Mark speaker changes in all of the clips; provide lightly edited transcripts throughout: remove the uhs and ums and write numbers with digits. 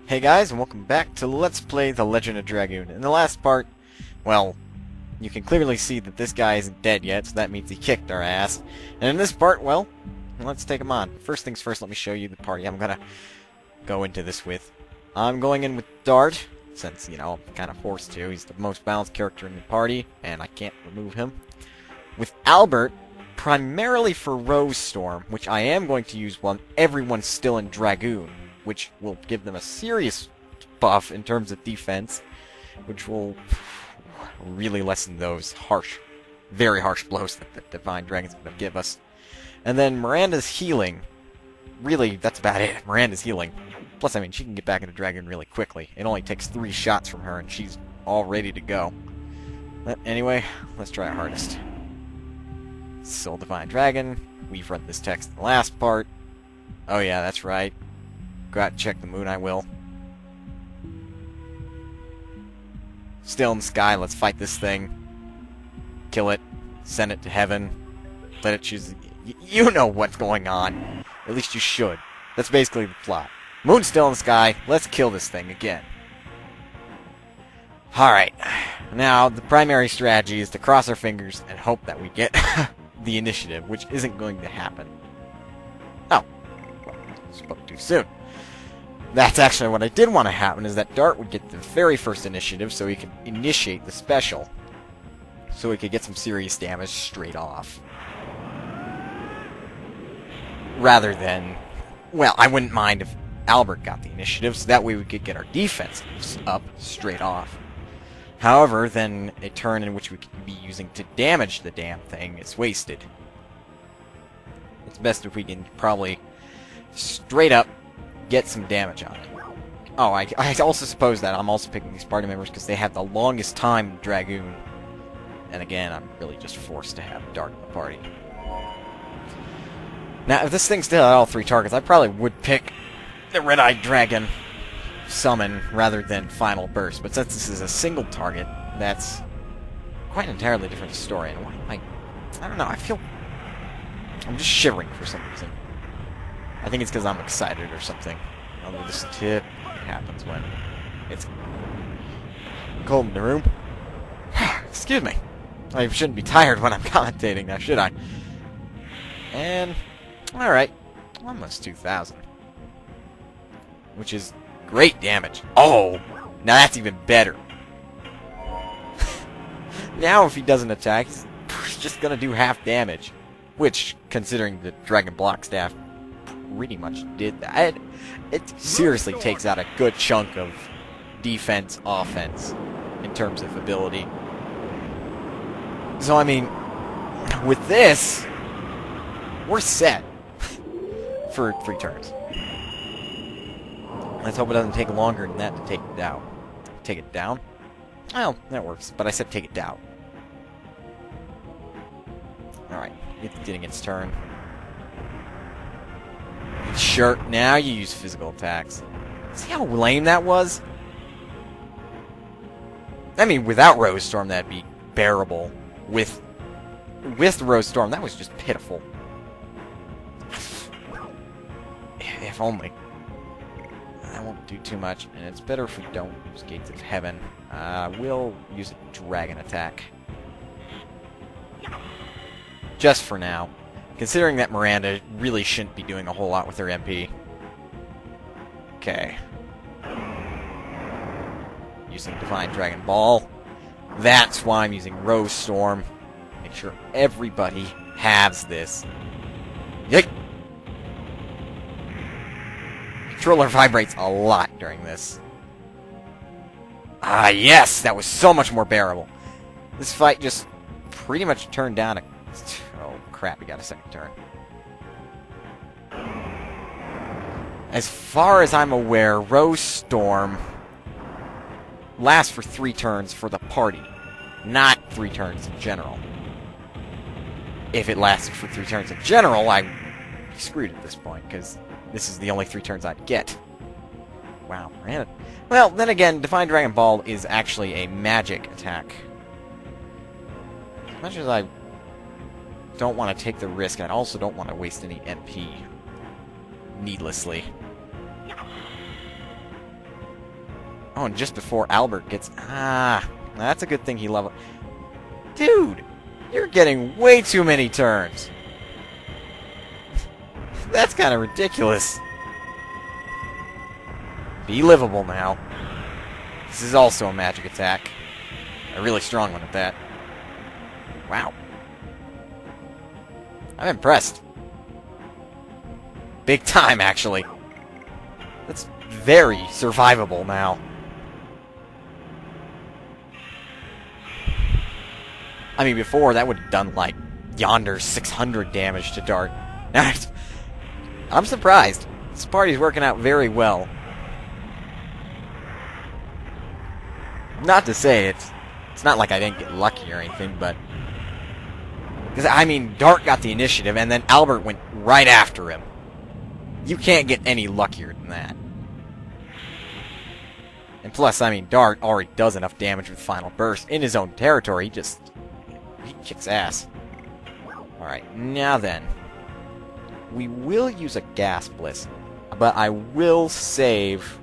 Speaker 1: Hey guys, and welcome back to Let's Play The Legend of Dragoon. In the last part, well, you can clearly see that this guy isn't dead yet, so that means he kicked our ass. And in this part, well, let's take him on. First things first, let me show you the party I'm gonna go into this with. I'm going in with Dart, since, you know, I'm kind of forced to. He's the most balanced character in the party, and I can't remove him. With Albert, primarily for Rose Storm, which I am going to use while everyone's still in Dragoon, which will give them a serious buff in terms of defense, which will really lessen those harsh, very harsh blows that Divine Dragon's going to give us. And then Miranda's healing. Really, that's about it. Miranda's healing. Plus, I mean, she can get back into Dragoon really quickly. It only takes 3 shots from her, and she's all ready to go. But anyway, let's try our hardest. Still Divine Dragon. We've read this text in the last part. Oh yeah, that's right. Go out and check the moon, I will. Still in the sky, let's fight this thing. Kill it. Send it to heaven. Let it choose... You know what's going on. At least you should. That's basically the plot. Moon's still in the sky. Let's kill this thing again. Alright. Now, the primary strategy is to cross our fingers and hope that we get the initiative, which isn't going to happen. Oh. Well, spoke too soon. That's actually what I did want to happen, is that Dart would get the very first initiative so he could initiate the special. So he could get some serious damage straight off. Rather than... Well, I wouldn't mind if Albert got the initiative, so that way we could get our defense up straight off. However, then a turn in which we could be using to damage the damn thing is wasted. It's best if we can probably straight up get some damage on it. Oh, I also suppose that I'm also picking these party members because they have the longest time in Dragoon. And again, I'm really just forced to have Dart in the party. Now, if this thing still had all 3 targets, I probably would pick the Red-Eyed Dragon Summon rather than Final Burst. But since this is a single target, that's quite an entirely different story. And why am I don't know, I feel... I'm just shivering for some reason. I think it's because I'm excited or something. Although this typically happens when it's cold in the room. Excuse me. I shouldn't be tired when I'm commentating now, should I? And, alright. Almost 2,000. Which is great damage. Oh! Now that's even better. Now if he doesn't attack, he's just gonna do half damage. Which, considering the Dragon Block Staff pretty much did that. It seriously takes out a good chunk of defense, offense, in terms of ability. So, I mean, with this, we're set for 3 turns. Let's hope it doesn't take longer than that to take it down. Take it down? Well, that works, but I said take it down. Alright, it's getting its turn. Sure, now you use physical attacks. See how lame that was? I mean, without Rose Storm, that'd be bearable. With Rose Storm, that was just pitiful. If only. That won't do too much, and it's better if we don't use Gates of Heaven. We'll use a Dragon Attack. Just for now. Considering that Miranda really shouldn't be doing a whole lot with her MP. Okay. Using Divine Dragon Ball. That's why I'm using Rose Storm. Make sure everybody has this. Yikes! Controller vibrates a lot during this. Ah, yes! That was so much more bearable. This fight just pretty much turned down a... Oh, crap, we got a second turn. As far as I'm aware, Rose Storm lasts for 3 turns for the party, not 3 turns in general. If it lasted for 3 turns in general, I'd be screwed at this point, because this is the only 3 turns I'd get. Wow, man. Well, then again, Divine Dragon Ball is actually a magic attack. As much as I don't want to take the risk, I also don't want to waste any MP needlessly. Oh, and just before Albert gets... that's a good thing he leveled... Dude! You're getting way too many turns! That's kind of ridiculous. Be livable now. This is also a magic attack. A really strong one at that. Wow. I'm impressed. Big time, actually. That's very survivable now. I mean, before, that would have done, like, yonder 600 damage to Dart. I'm surprised. This party's working out very well. Not to say it's not like I didn't get lucky or anything, but... Because, I mean, Dart got the initiative, and then Albert went right after him. You can't get any luckier than that. And plus, I mean, Dart already does enough damage with Final Burst in his own territory. He kicks ass. Alright, now then. We will use a Gas Bliss, but I will save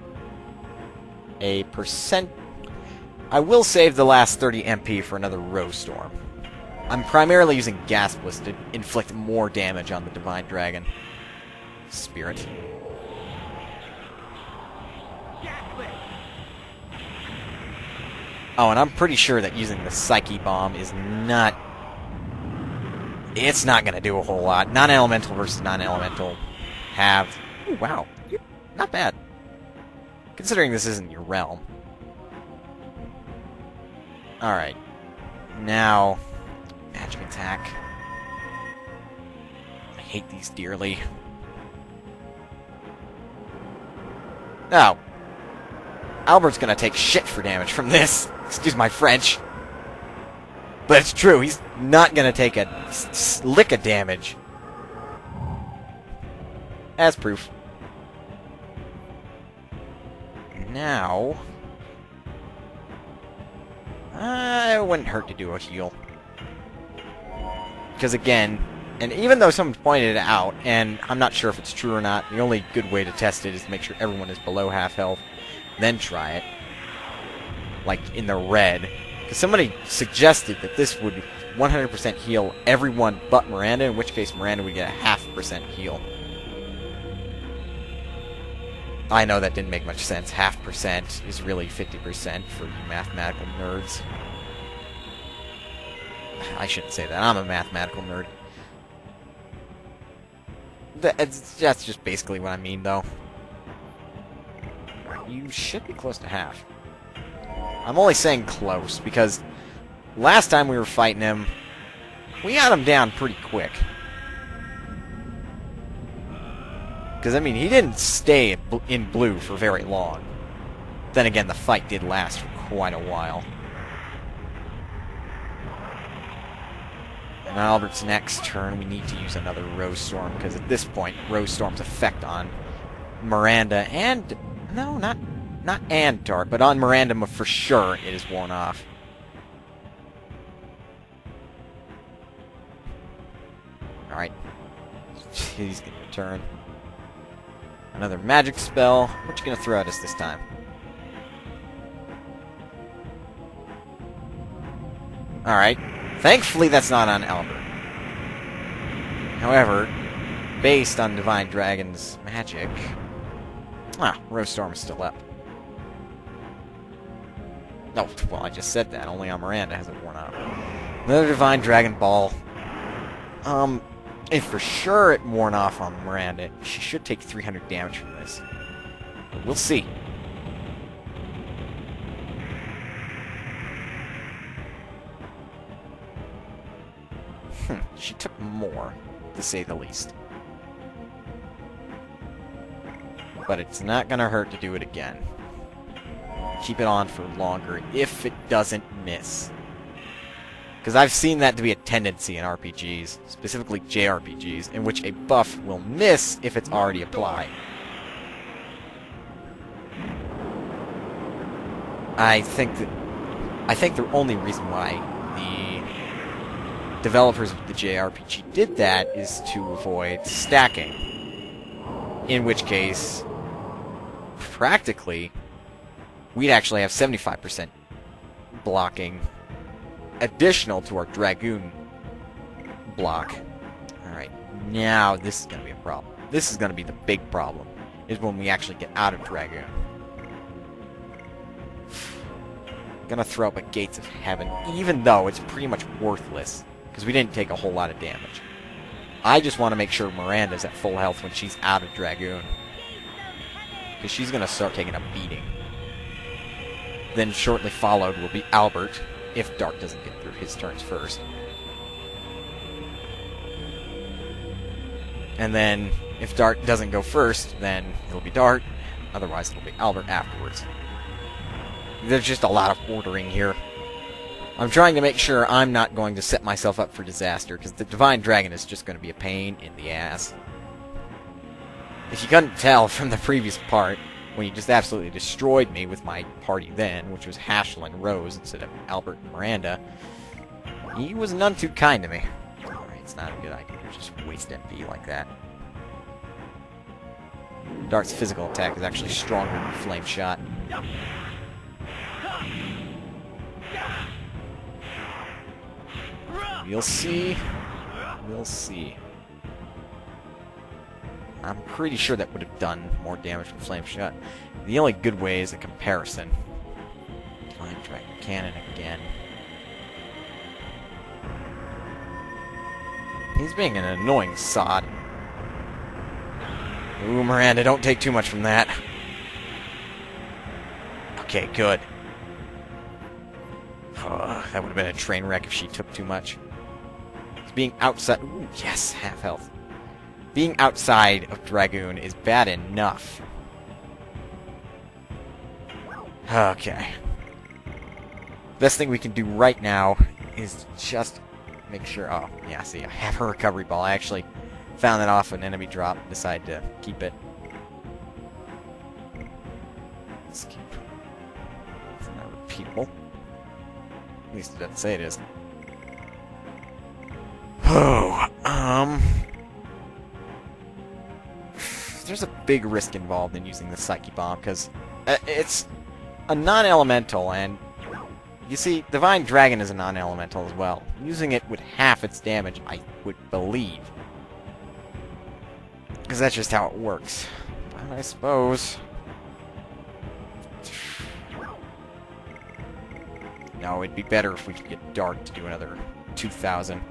Speaker 1: a percent... I will save the last 30 MP for another Rose Storm. I'm primarily using Gas Bliss to inflict more damage on the Divine Dragon. Spirit. Oh, and I'm pretty sure that using the Psyche Bomb is not... It's not going to do a whole lot. Non-elemental versus non-elemental have... Ooh, wow. Not bad. Considering this isn't your realm. Alright. Now... Magic attack. I hate these dearly. Oh. Albert's gonna take shit for damage from this. Excuse my French. But it's true, he's not gonna take a lick of damage. As proof. Now... it wouldn't hurt to do a heal. Because again, and even though someone pointed it out, and I'm not sure if it's true or not, the only good way to test it is to make sure everyone is below half health, then try it. Like, in the red. Because somebody suggested that this would 100% heal everyone but Miranda, in which case Miranda would get a 0.5% heal. I know that didn't make much sense. 0.5% is really 50% for you mathematical nerds. I shouldn't say that. I'm a mathematical nerd. That's just basically what I mean, though. You should be close to half. I'm only saying close, because last time we were fighting him, we got him down pretty quick. Because, I mean, he didn't stay in blue for very long. Then again, the fight did last for quite a while. And on Albert's next turn, we need to use another Rose Storm, because at this point, Rose Storm's effect on Miranda and... No, not and Dart, but on Miranda for sure it is worn off. Alright. He's gonna return. Another magic spell. What you gonna throw at us this time? Alright. Thankfully that's not on Albert. However, based on Divine Dragon's magic... Rose Storm is still up. Oh, well, I just said that. Only on Miranda has it worn off. Another Divine Dragon Ball. If for sure it worn off on Miranda, she should take 300 damage from this. But we'll see. She took more, to say the least. But it's not gonna hurt to do it again. Keep it on for longer if it doesn't miss. Because I've seen that to be a tendency in RPGs, specifically JRPGs, in which a buff will miss if it's already applied. I think the only reason why the developers of the JRPG did that is to avoid stacking. In which case, practically, we'd actually have 75% blocking additional to our Dragoon block. Alright, now this is going to be a problem. This is going to be the big problem, is when we actually get out of Dragoon. Gonna throw up a Gates of Heaven, even though it's pretty much worthless, because we didn't take a whole lot of damage. I just want to make sure Miranda's at full health when she's out of Dragoon, because she's gonna start taking a beating. Then shortly followed will be Albert, if Dart doesn't get through his turns first. And then, if Dart doesn't go first, then it'll be Dart, otherwise it'll be Albert afterwards. There's just a lot of ordering here. I'm trying to make sure I'm not going to set myself up for disaster, because the Divine Dragon is just going to be a pain in the ass. If you couldn't tell from the previous part, when you just absolutely destroyed me with my party then, which was Haschel and Rose instead of Albert and Miranda, he was none too kind to me. Alright, it's not a good idea to just waste MP like that. Dart's physical attack is actually stronger than Flame Shot. We'll see. We'll see. I'm pretty sure that would have done more damage with Flame Shot. The only good way is a comparison. Divine Dragon Cannon again. He's being an annoying sod. Ooh, Miranda, don't take too much from that. Okay, good. That would have been a train wreck if she took too much. Being outside... Ooh, yes, half health. Being outside of Dragoon is bad enough. Okay. Best thing we can do right now is just make sure... Oh, yeah, see, I have a recovery ball. I actually found that off an enemy drop and decided to keep it. Let's keep... It's not repeatable. At least it doesn't say it is. Oh, there's a big risk involved in using the Psyche Bomb, because it's a non-elemental, and you see, Divine Dragon is a non-elemental as well. Using it with half its damage, I would believe. Because that's just how it works. But I suppose... No, it'd be better if we could get Dart to do another 2,000.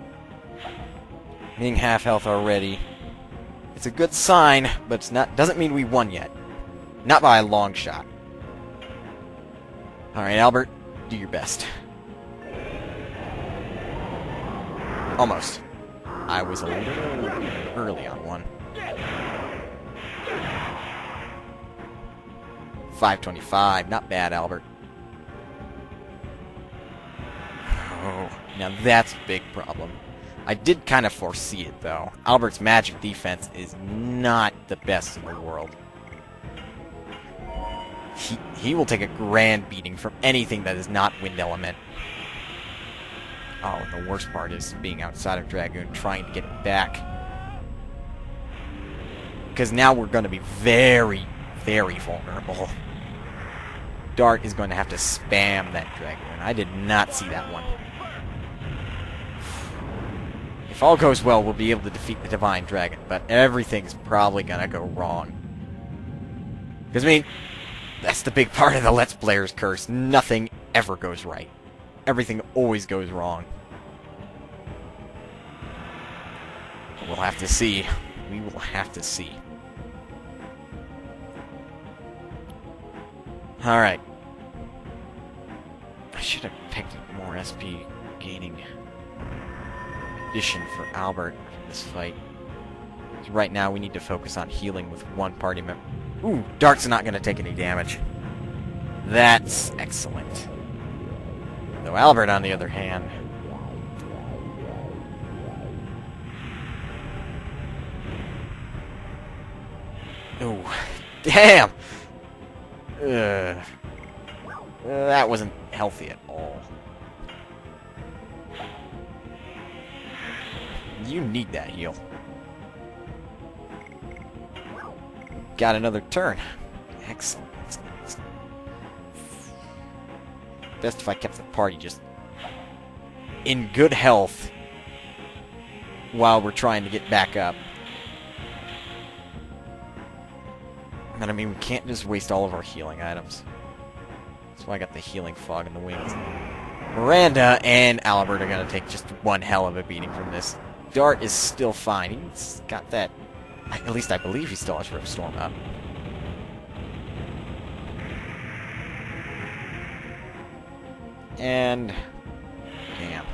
Speaker 1: Being half health already. It's a good sign, but it's not. Doesn't mean we won yet. Not by a long shot. Alright, Albert, do your best. Almost. I was a little early on one. 525. Not bad, Albert. Oh, now that's a big problem. I did kind of foresee it, though. Albert's magic defense is not the best in the world. He will take a grand beating from anything that is not wind element. Oh, and the worst part is being outside of Dragoon, trying to get it back. Because now we're going to be very, very vulnerable. Dart is going to have to spam that Dragoon. I did not see that one. If all goes well, we'll be able to defeat the Divine Dragon, but everything's probably gonna go wrong. Because, I mean, that's the big part of the Let's Player's curse. Nothing ever goes right. Everything always goes wrong. We'll have to see. We will have to see. Alright. I should have picked more SP gaining addition for Albert for this fight. So right now we need to focus on healing with one party member. Ooh, Dart's not going to take any damage. That's excellent. Though Albert, on the other hand... Ooh, damn! That wasn't healthy at all. You need that heal. Got another turn. Excellent. Excellent. best if I kept the party just in good health while we're trying to get back up. But I mean, we can't just waste all of our healing items. That's why I got the healing fog in the wings. Miranda and Albert are going to take just one hell of a beating from this. Dart is still fine. He's got that... At least I believe he still has Rip Storm up. And... damn.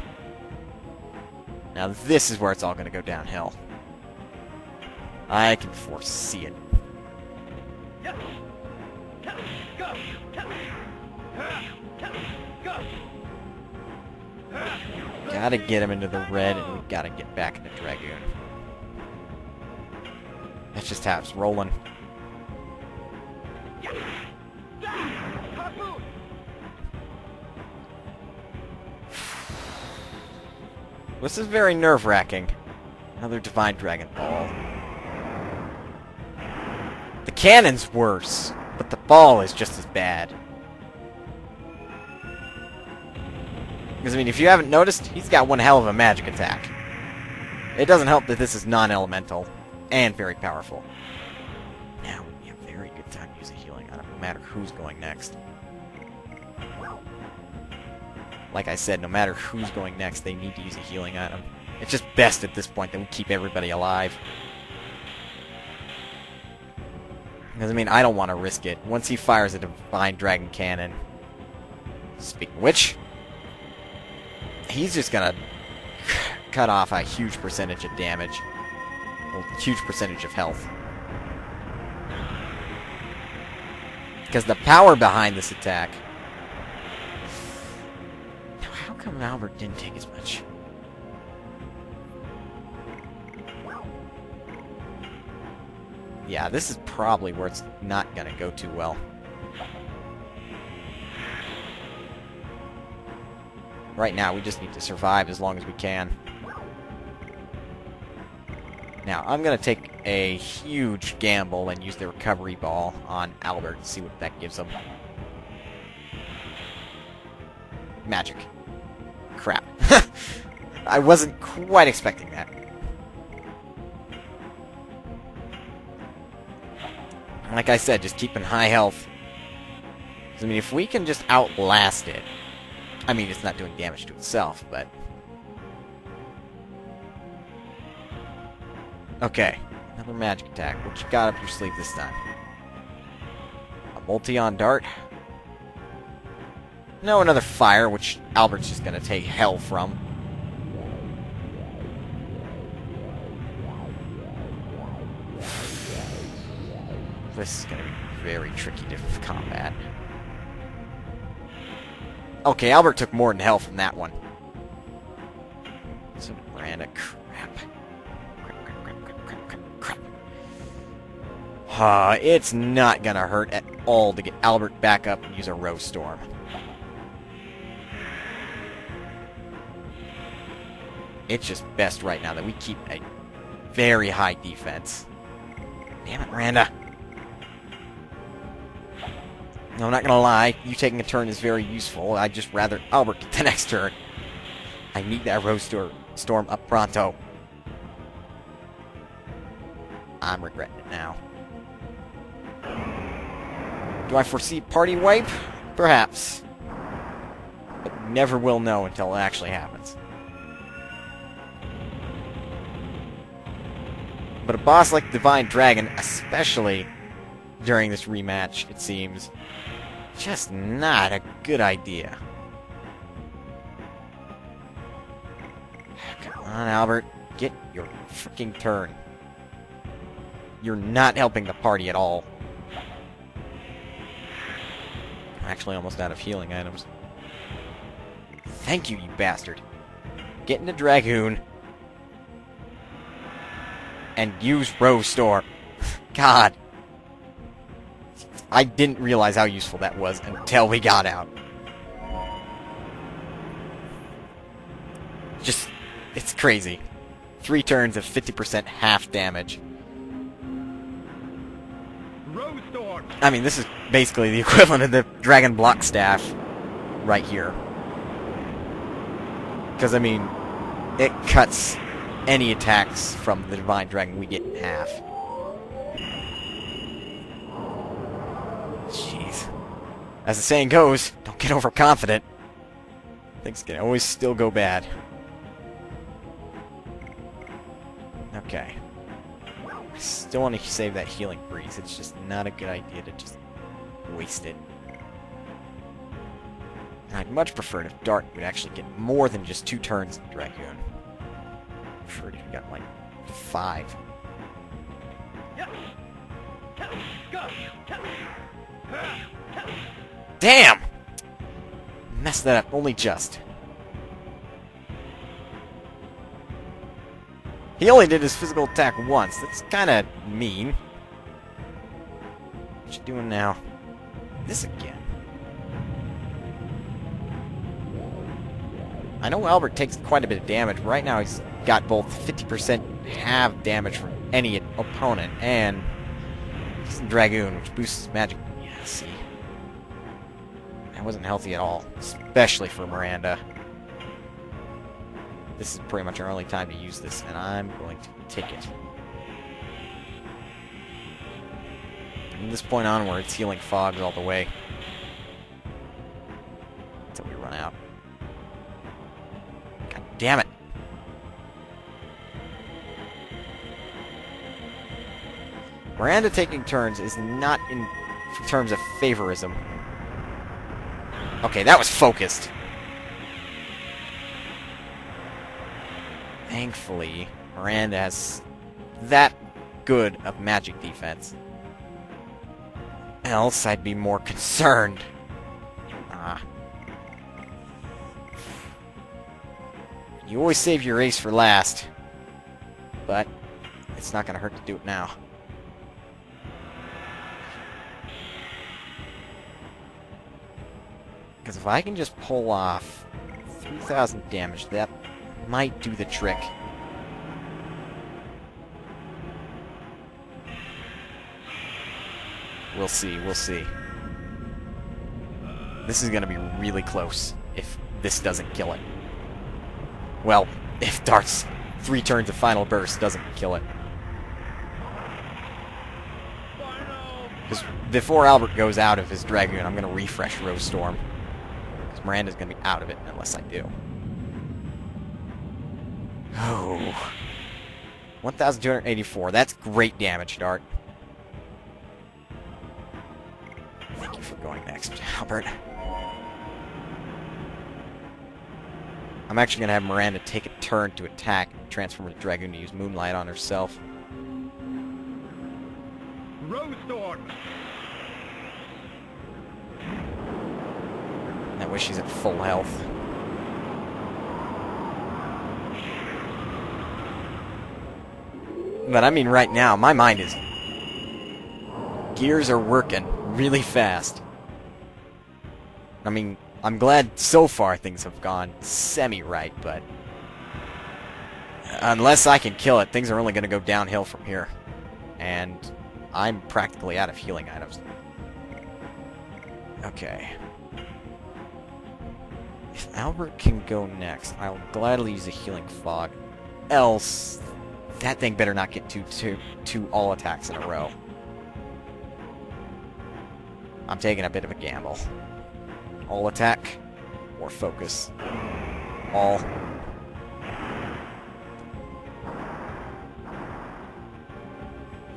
Speaker 1: Now this is where it's all going to go downhill. I can foresee it. Gotta get him into the red, and we gotta get back into Dragoon. That's just how it's rolling. This is very nerve-wracking. Another Divine Dragon Ball. The cannon's worse, but the ball is just as bad. Because, I mean, if you haven't noticed, he's got one hell of a magic attack. It doesn't help that this is non-elemental and very powerful. Now, we have very good time to use a healing item, no matter who's going next. Like I said, no matter who's going next, they need to use a healing item. It's just best at this point that we keep everybody alive. Because, I mean, I don't want to risk it. Once he fires a Divine Dragon Cannon... Speaking of which... he's just gonna cut off a huge percentage of damage. Well, huge percentage of health. Because the power behind this attack... Now, how come Albert didn't take as much? Yeah, this is probably where it's not gonna go too well. Right now, we just need to survive as long as we can. Now, I'm going to take a huge gamble and use the recovery ball on Albert to see what that gives him. Magic. Crap. I wasn't quite expecting that. Like I said, just keeping high health. I mean, if we can just outlast it... I mean, it's not doing damage to itself, but... Okay. Another magic attack. What you got up your sleeve this time? A multi-on dart? No, another fire, which Albert's just gonna take hell from. This is gonna be very tricky to combat. Okay, Albert took more than hell from that one. So, Miranda, crap. It's not gonna hurt at all to get Albert back up and use a Rose Storm. It's just best right now that we keep a very high defense. Damn it, Miranda. No, I'm not gonna lie, you taking a turn is very useful. I'd just rather Albert get the next turn. I need that Rose Storm up pronto. I'm regretting it now. Do I foresee party wipe? Perhaps. But we never will know until it actually happens. But a boss like Divine Dragon, especially during this rematch, it seems, just not a good idea. Come on, Albert. Get your freaking turn. You're not helping the party at all. I'm actually almost out of healing items. Thank you, you bastard. Get into Dragoon. And use Rose Storm. God. I didn't realize how useful that was until we got out. Just, it's crazy. 3 turns of 50% half damage.
Speaker 2: Rose Storm.
Speaker 1: I mean, this is basically the equivalent of the Dragon Block Staff. right here. Because, I mean, it cuts any attacks from the Divine Dragon we get in half. Jeez. As the saying goes, don't get overconfident. Things can always still go bad. Okay. I still want to save that healing breeze. It's just not a good idea to just waste it. And I'd much prefer it if Dart would actually get more than just 2 turns in Dragoon. I'm sure he got like 5. Damn! Messed that up only just. He only did his physical attack once. That's kind of mean. What you doing now? This again. I know Albert takes quite a bit of damage. Right now he's got both 50% half damage from any opponent and Dragoon, which boosts his magic. Yeah, see. That wasn't healthy at all, especially for Miranda. This is pretty much our only time to use this, and I'm going to take it. From this point onward, it's healing fogs all the way. Until we run out. God damn it! Miranda taking turns is not in terms of favorism. Okay, that was focused. Thankfully, Miranda has that good of magic defense. Else, I'd be more concerned. You always save your ace for last. But, it's not gonna hurt to do it now. Because if I can just pull off 3,000 damage, that might do the trick. We'll see, we'll see. This is gonna be really close if this doesn't kill it. Well, if Dart's 3 turns of Final Burst doesn't kill it. Because before Albert goes out of his Dragoon, I'm gonna refresh Rose Storm. Because Miranda's gonna be out of it unless I do. Oh. 1,284. That's great damage, Dart. Thank you for going next, Albert. I'm actually going to have Miranda take a turn to attack and transform the Dragoon to use Moonlight on herself.
Speaker 2: Rose Storm.
Speaker 1: That way she's at full health. But I mean, right now, my mind is... gears are working really fast. I mean, I'm glad so far things have gone semi-right, but... unless I can kill it, things are only going to go downhill from here. And I'm practically out of healing items. Okay. If Albert can go next, I'll gladly use a healing fog. Else... that thing better not get two all attacks in a row. I'm taking a bit of a gamble. All attack or focus. All.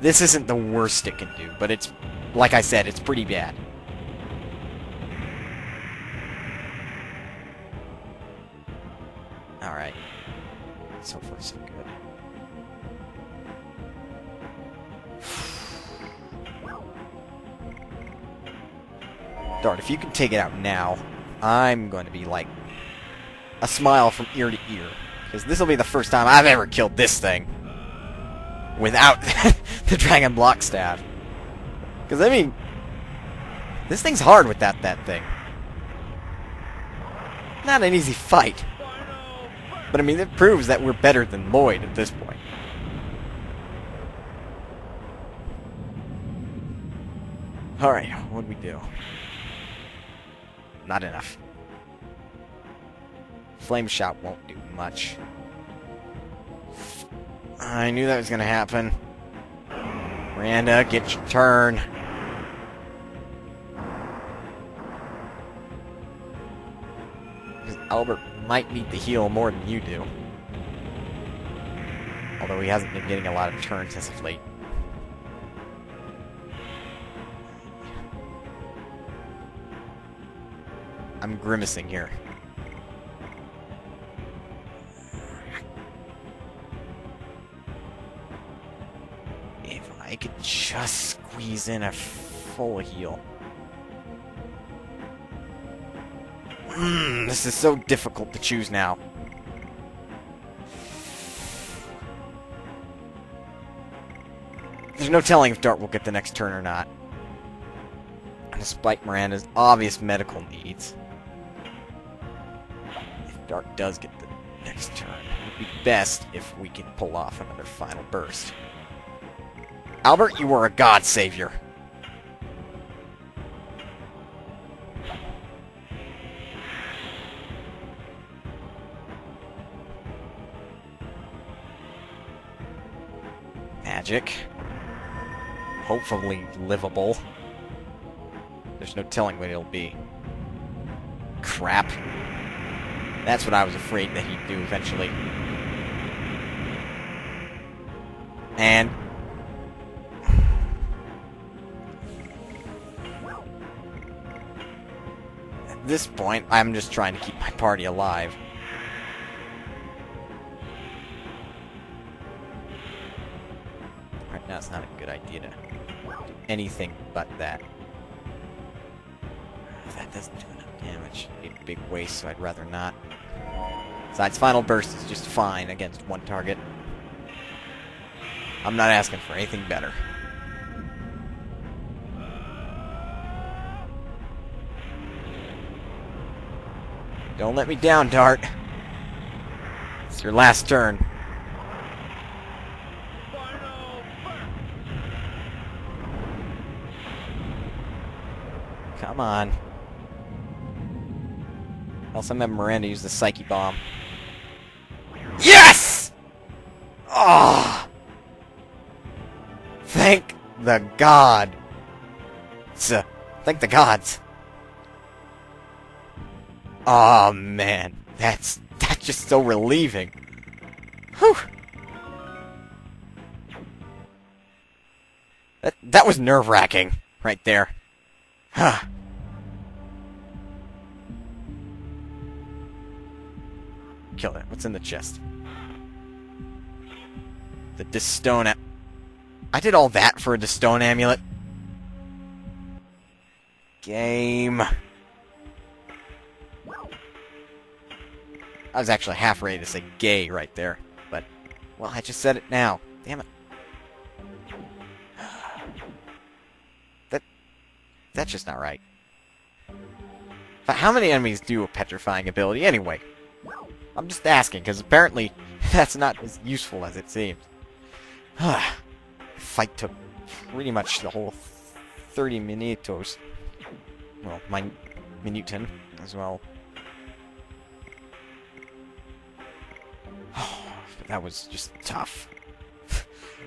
Speaker 1: This isn't the worst it can do, but it's, like I said, it's pretty bad. Alright. So far, so good. Dart, if you can take it out now, I'm going to be like a smile from ear to ear. Because this will be the first time I've ever killed this thing without the Dragon Block Staff. Because, I mean, this thing's hard with that thing. Not an easy fight. But, I mean, it proves that we're better than Lloyd at this point. Alright, what'd we do? Not enough. Flame Shot won't do much. I knew that was going to happen. Miranda, get your turn. Because Albert might need the heal more than you do. Although he hasn't been getting a lot of turns as of late. I'm grimacing here. If I could just squeeze in a full heal. This is so difficult to choose now. There's no telling if Dart will get the next turn or not. Despite Miranda's obvious medical needs. If Dart does get the next turn, it would be best if we could pull off another final burst. Albert, you were a god savior. Magic. Hopefully livable. There's no telling what it'll be. Crap. That's what I was afraid that he'd do eventually. And... at this point, I'm just trying to keep my party alive. Right now, it's not a good idea to do anything but that. That doesn't do enough damage. It'd be a big waste, so I'd rather not. Besides, Final Burst is just fine against one target. I'm not asking for anything better. Don't let me down, Dart. It's your last turn. Come on. Also, I'm having Miranda use the Psyche Bomb. Yes! Oh! Thank the God. Thank the gods. Oh man, that's just so relieving. Whew. That was nerve-wracking right there. Huh. Kill it. What's in the chest? The Distone. I did all that for a Distone amulet. Game. I was actually half ready to say gay right there, but, well, I just said it now. Damn it. That's just not right. But how many enemies do a petrifying ability anyway? I'm just asking, because apparently that's not as useful as it seems. Fight took pretty much the whole 30 minutos. Well, my minutin as well. But that was just tough.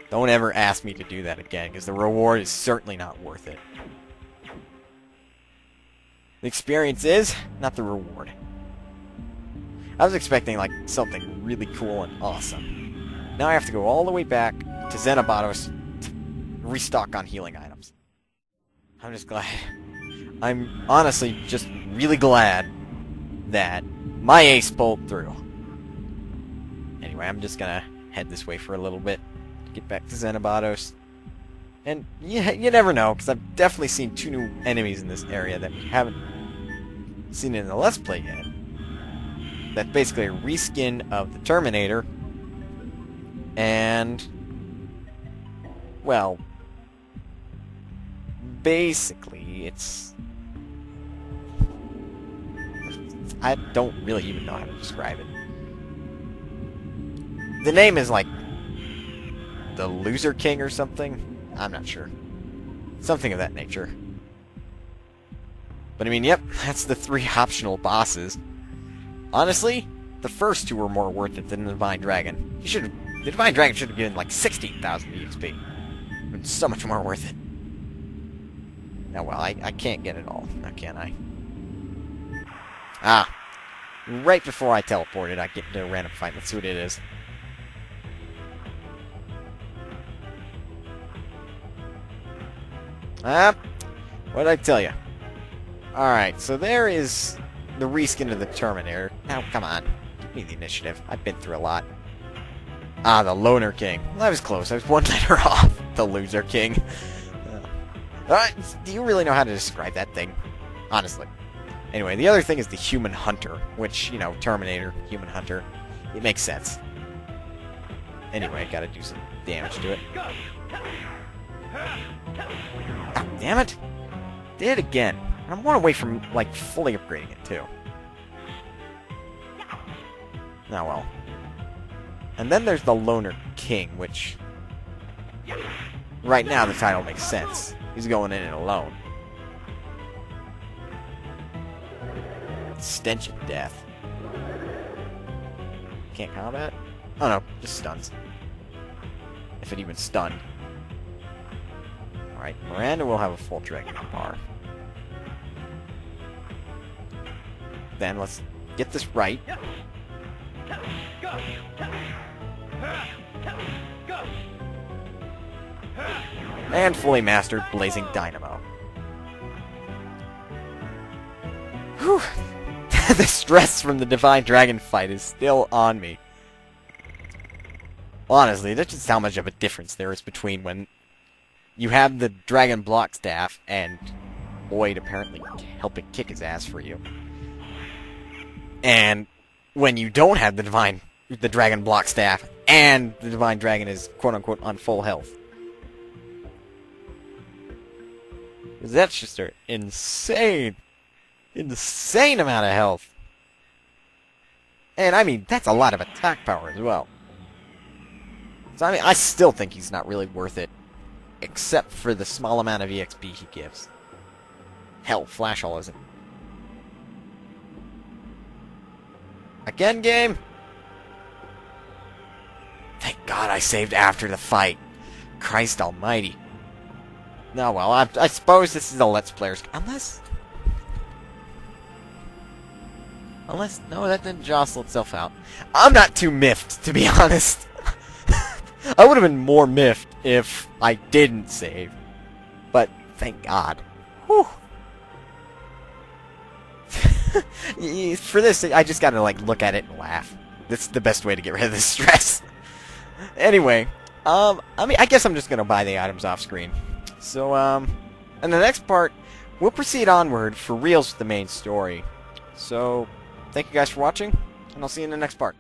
Speaker 1: Don't ever ask me to do that again, because the reward is certainly not worth it. The experience is, not the reward. I was expecting, like, something really cool and awesome. Now I have to go all the way back to Xenobatos to restock on healing items. I'm just glad. I'm honestly just really glad that my ace pulled through. Anyway, I'm just gonna head this way for a little bit to get back to Xenobatos. And yeah, you never know, because I've definitely seen 2 new enemies in this area that we haven't seen in the Let's Play yet. That's basically a reskin of the Terminator. And, well, basically it's... I don't really even know how to describe it. The name is like the Loser King or something. I'm not sure. Something of that nature. But I mean, yep, that's the 3 optional bosses. Honestly, the first two were more worth it than the Divine Dragon. The Divine Dragon should have given like 16,000 EXP. It's so much more worth it. Now, well, I can't get it all, now can I? Ah. Right before I teleported, I get into a random fight. Let's see what it is. Ah. What did I tell you? Alright, so there is the reskin of the Terminator. Now, come on. Give me the initiative. I've been through a lot. Ah, the Loner King. Well, that was close. I was one letter off. The Loser King. Alright, do you really know how to describe that thing? Honestly. Anyway, the other thing is the Human Hunter, which, you know, Terminator, Human Hunter. It makes sense. Anyway, gotta do some damage to it. Ah, damn it! Did it again. I'm one away from, like, fully upgrading it, too. Oh, well. And then there's the Loner King, which... Right now, the title makes sense. He's going in it alone. Stench of Death. Can't combat? Oh, no. Just stuns. If it even stunned. Alright, Miranda will have a full Dragoon bar. Then let's get this right. And fully mastered Blazing Dynamo. Whew. The stress from the Divine Dragon fight is still on me. Honestly, that's just how much of a difference there is between when you have the Dragon Block Staff and Boyd apparently helping kick his ass for you. And when you don't have the Dragon Block Staff and the Divine Dragon is quote-unquote on full health. That's just an insane amount of health. And I mean, that's a lot of attack power as well. So I mean, I still think he's not really worth it. Except for the small amount of EXP he gives. Hell, Flash All isn't. Again, game? Thank God I saved after the fight. Christ almighty. No, well, I suppose this is a Let's Player's... Unless, no, that didn't jostle itself out. I'm not too miffed, to be honest. I would have been more miffed if I didn't save. But, thank God. Whew. For this, I just gotta, like, look at it and laugh. That's the best way to get rid of this stress. Anyway, I mean, I guess I'm just gonna buy the items off screen. So, in the next part, we'll proceed onward for reals with the main story. So, thank you guys for watching, and I'll see you in the next part.